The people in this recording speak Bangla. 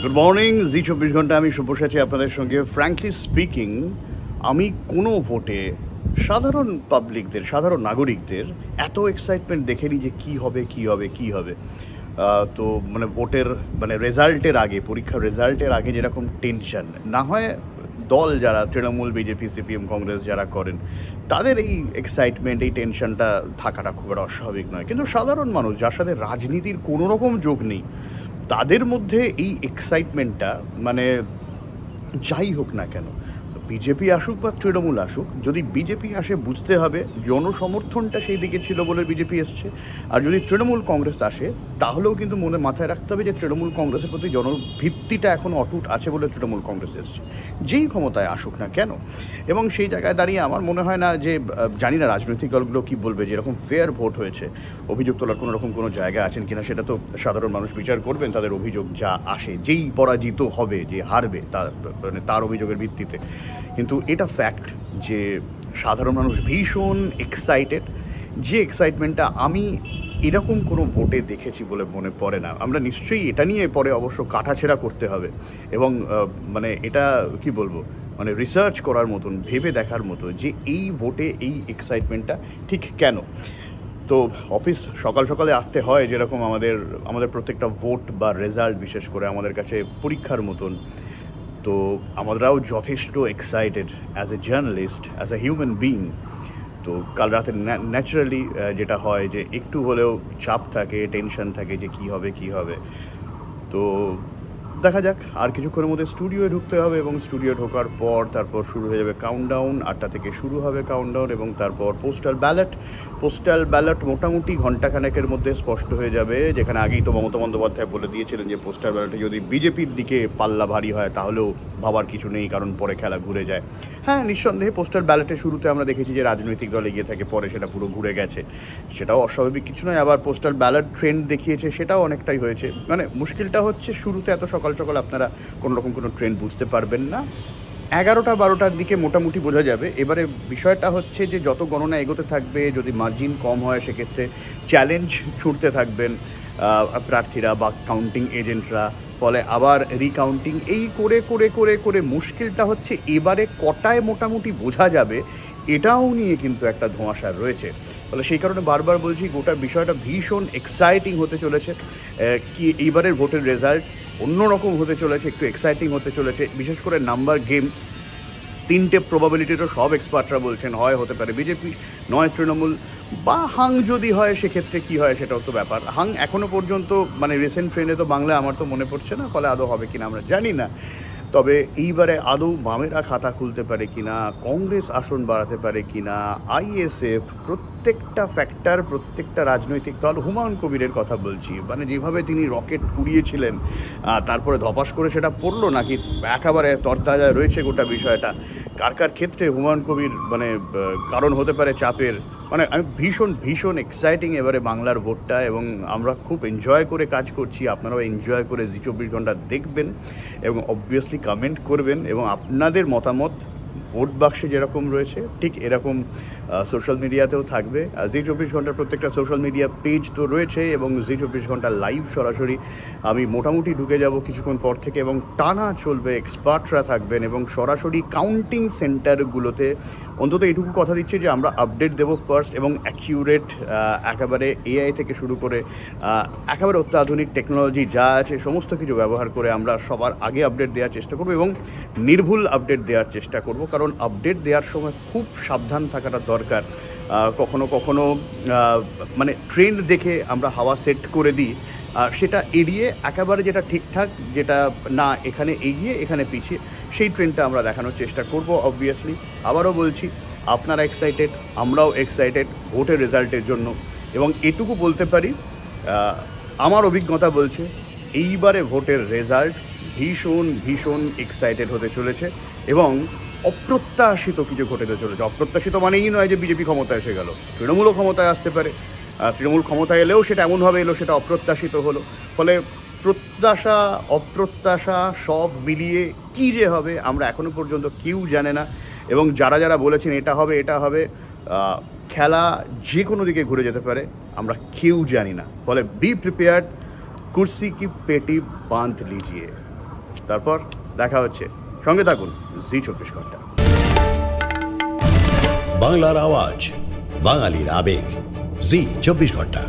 গুড মর্নিং, জি 24 ঘন্টা। আমি বসে আছি আপনাদের সঙ্গে। ফ্র্যাঙ্কলি স্পিকিং, আমি কোনো ভোটে সাধারণ পাবলিকদের, সাধারণ নাগরিকদের এত এক্সাইটমেন্ট দেখেনি যে কী হবে কী হবে কী হবে। তো মানে ভোটের মানে রেজাল্টের আগে, পরীক্ষার রেজাল্টের আগে যেরকম টেনশন না হয় দল যারা তৃণমূল, বিজেপি, সিপিএম, কংগ্রেস যারা করেন, তাদের এই এক্সাইটমেন্ট, এই টেনশনটা থাকাটা খুব একটা অস্বাভাবিক নয়। কিন্তু সাধারণ মানুষ যার সাথে রাজনীতির কোনো রকম যোগ নেই, তাদের মধ্যে এই এক্সাইটমেন্টটা মানে যাই হোক না কেন, বিজেপি আসুক বা তৃণমূল আসুক, যদি বিজেপি আসে বুঝতে হবে জনসমর্থনটা সেই দিকে ছিল বলে বিজেপি এসছে। আর যদি তৃণমূল কংগ্রেস আসে, তাহলেও কিন্তু মনে মাথায় রাখতে হবে যে তৃণমূল কংগ্রেসের প্রতি জনভিত্তিটা এখন অটুট আছে বলে তৃণমূল কংগ্রেস এসছে, যেই ক্ষমতায় আসুক না কেন। এবং সেই জায়গায় দাঁড়িয়ে আমার মনে হয় না যে, জানি না রাজনৈতিক দলগুলো কী বলবে, যেরকম ফেয়ার ভোট হয়েছে, অভিযোগ তোলার কোনো রকম কোনো জায়গা আছেন কিনা সেটা তো সাধারণ মানুষ বিচার করবেন। তাদের অভিযোগ যা আসে, যেই পরাজিত হবে, যে হারবে, তার মানে তার অভিযোগের ভিত্তিতে। কিন্তু এটা ফ্যাক্ট যে সাধারণ মানুষ ভীষণ এক্সাইটেড, যে এক্সাইটমেন্টটা আমি এরকম কোনো ভোটে দেখেছি বলে মনে পড়ে না। আমরা নিশ্চয়ই এটা নিয়ে পরে অবশ্য কাটাছেঁড়া করতে হবে এবং মানে এটা কি বলবো, মানে রিসার্চ করার মতন, ভেবে দেখার মতো যে এই ভোটে এই এক্সাইটমেন্টটা ঠিক কেন। তো অফিস সকাল সকালে আসতে হয়, যেরকম আমাদের আমাদের প্রত্যেকটা ভোট বা রেজাল্ট বিশেষ করে আমাদের কাছে পরীক্ষার মতন। তো আমরাও যথেষ্ট excited as a journalist, as a human being. তো কাল রাতে ন্যাচারালি যেটা হয় যে একটু হলেও চাপ থাকে, টেনশন থাকে যে কী হবে কী হবে। তো দেখা যাক, আর কিছুক্ষণের মধ্যে স্টুডিওয়ে ঢুকতে হবে এবং স্টুডিও ঢোকার পর তারপর শুরু হয়ে যাবে কাউন্টডাউন। 8টা থেকে শুরু হবে কাউন্টডাউন এবং তারপর পোস্টাল ব্যালট মোটামুটি ঘণ্টাখানেকের মধ্যে স্পষ্ট হয়ে যাবে। যেখানে আগেই তো মমতা বন্দ্যোপাধ্যায় বলে দিয়েছিলেন যে পোস্টাল ব্যালটে যদি বিজেপির দিকে পাল্লা ভারী হয় তাহলেও ভাবার কিছু নেই, কারণ পরে খেলা ঘুরে যায়। হ্যাঁ, নিঃসন্দেহে পোস্টাল ব্যালটের শুরুতে আমরা দেখেছি যে রাজনৈতিক দল এগিয়ে থাকে, পরে সেটা পুরো ঘুরে গেছে, সেটাও অস্বাভাবিক কিছু নয়। আবার পোস্টাল ব্যালট ট্রেন্ড দেখিয়েছে, সেটাও অনেকটাই হয়েছে। মানে মুশকিলটা হচ্ছে শুরুতে এত সকাল সকাল আপনারা কোনো রকম কোনো ট্রেন্ড বুঝতে পারবেন না। 11টা-12টার দিকে মোটামুটি বোঝা যাবে। এবারে বিষয়টা হচ্ছে যে যত গণনা এগোতে থাকবে, যদি মার্জিন কম হয় সেক্ষেত্রে চ্যালেঞ্জ ছুটতে থাকবেন প্রার্থীরা বা কাউন্টিং এজেন্টরা, ফলে আবার রিকাউন্টিং, এই করে করে করে করে মুশকিলটা হচ্ছে এবারে কটায় মোটামুটি বোঝা যাবে, এটাও নিয়ে কিন্তু একটা ধোঁয়াশা রয়েছে। ফলে সেই কারণে বারবার বলছি, গোটা বিষয়টা ভীষণ এক্সাইটিং হতে চলেছে। কি এইবারের ভোটের রেজাল্ট অন্যরকম হতে চলেছে, একটু এক্সাইটিং হতে চলেছে, বিশেষ করে নাম্বার গেম। 3টে প্রবাবিলিটিরও সব এক্সপার্টরা বলছেন, হয় হতে পারে বিজেপি, নয় তৃণমূল, বা হাং যদি হয় সেক্ষেত্রে কী হয় সেটাও তো ব্যাপার। হাং এখনও পর্যন্ত মানে রিসেন্ট ট্রেন্ডে তো বাংলায় আমার তো মনে পড়ছে না, ফলে আদৌ হবে কিনা আমরা জানি না। তবে এইবারে আদৌ বামেরা খাতা খুলতে পারে কিনা, কংগ্রেস আসন বাড়াতে পারে কিনা, আইএসএফ, প্রত্যেকটা ফ্যাক্টর, প্রত্যেকটা রাজনৈতিক দল, হুমায়ুন কবিরের কথা বলছি, মানে যেভাবে তিনি রকেট উড়িয়েছিলেন, তারপরে ধপাস করে সেটা পড়লো নাকি একেবারে তরতাজা রয়েছে গোটা বিষয়টা। কার কার ক্ষেত্রে হুমায়ুন কবির মানে কারণ হতে পারে চাপের। মানে আমি ভীষণ ভীষণ এক্সাইটিং এবারে বাংলার ভোটটা, এবং আমরা খুব এনজয় করে কাজ করছি। আপনারাও এনজয় করে জি 24 ঘন্টা দেখবেন এবং অবভিয়াসলি কমেন্ট করবেন, এবং আপনাদের মতামত ভোট বাক্সে যেরকম রয়েছে ঠিক এরকম সোশ্যাল মিডিয়াতেও থাকবে। জি 24 ঘন্টার প্রত্যেকটা সোশ্যাল মিডিয়া পেজ তো রয়েছে, এবং জি 24 ঘন্টা লাইভ সরাসরি আমি মোটামুটি ঢুকে যাব কিছুক্ষণ পর থেকে, এবং টানা চলবে, এক্সপার্টরা থাকবেন এবং সরাসরি কাউন্টিং সেন্টারগুলোতে। অন্তত এইটুকু কথা দিচ্ছি যে আমরা আপডেট দেবো ফার্স্ট, এবং অ্যাকিউরেট, একেবারে এআই থেকে শুরু করে একেবারে অত্যাধুনিক টেকনোলজি যা আছে সমস্ত কিছু ব্যবহার করে আমরা সবার আগে আপডেট দেওয়ার চেষ্টা করব, এবং নির্ভুল আপডেট দেওয়ার চেষ্টা করব। কারণ আপডেট দেওয়ার সময় খুব সাবধান থাকাটা দরকার। কখনো কখনো মানে ট্রেন্ড দেখে আমরা হাওয়া সেট করে দিই, সেটা এড়িয়ে একেবারে যেটা ঠিকঠাক, যেটা না এখানে এগিয়ে এখানে পিছিয়ে, সেই ট্রেন্ডটা আমরা দেখানোর চেষ্টা করব অবভিয়াসলি। আবারও বলছি, আপনারা এক্সাইটেড, আমরাও এক্সাইটেড ভোটের রেজাল্টের জন্য, এবং এটুকু বলতে পারি, আমার অভিজ্ঞতা বলছে এইবারে ভোটের রেজাল্ট ভীষণ ভীষণ এক্সাইটেড হতে চলেছে, এবং অপ্রত্যাশিত কিছু ঘটেতে চলেছে। অপ্রত্যাশিত মানে এই নয় যে বিজেপি ক্ষমতায় এসে গেল, তৃণমূলও ক্ষমতায় আসতে পারে। তৃণমূল ক্ষমতায় এলেও সেটা এমনভাবে এলো সেটা অপ্রত্যাশিত হলো। ফলে প্রত্যাশা অপ্রত্যাশা সব মিলিয়ে কী যে হবে আমরা এখনও পর্যন্ত কেউ জানে না, এবং যারা যারা বলেছেন এটা হবে এটা হবে, খেলা যে কোনো দিকে ঘুরে যেতে পারে, আমরা কেউ জানি না। ফলে বি প্রিপেয়ার্ড, কুর্সি কি পেটি বাঁধ লিজিয়ে। তারপর দেখা হচ্ছে। সঙ্গে থাকুন জি 24 ঘন্টা। বাংলার আওয়াজ, বাঙালির আবেগ, জি 24 ঘন্টা।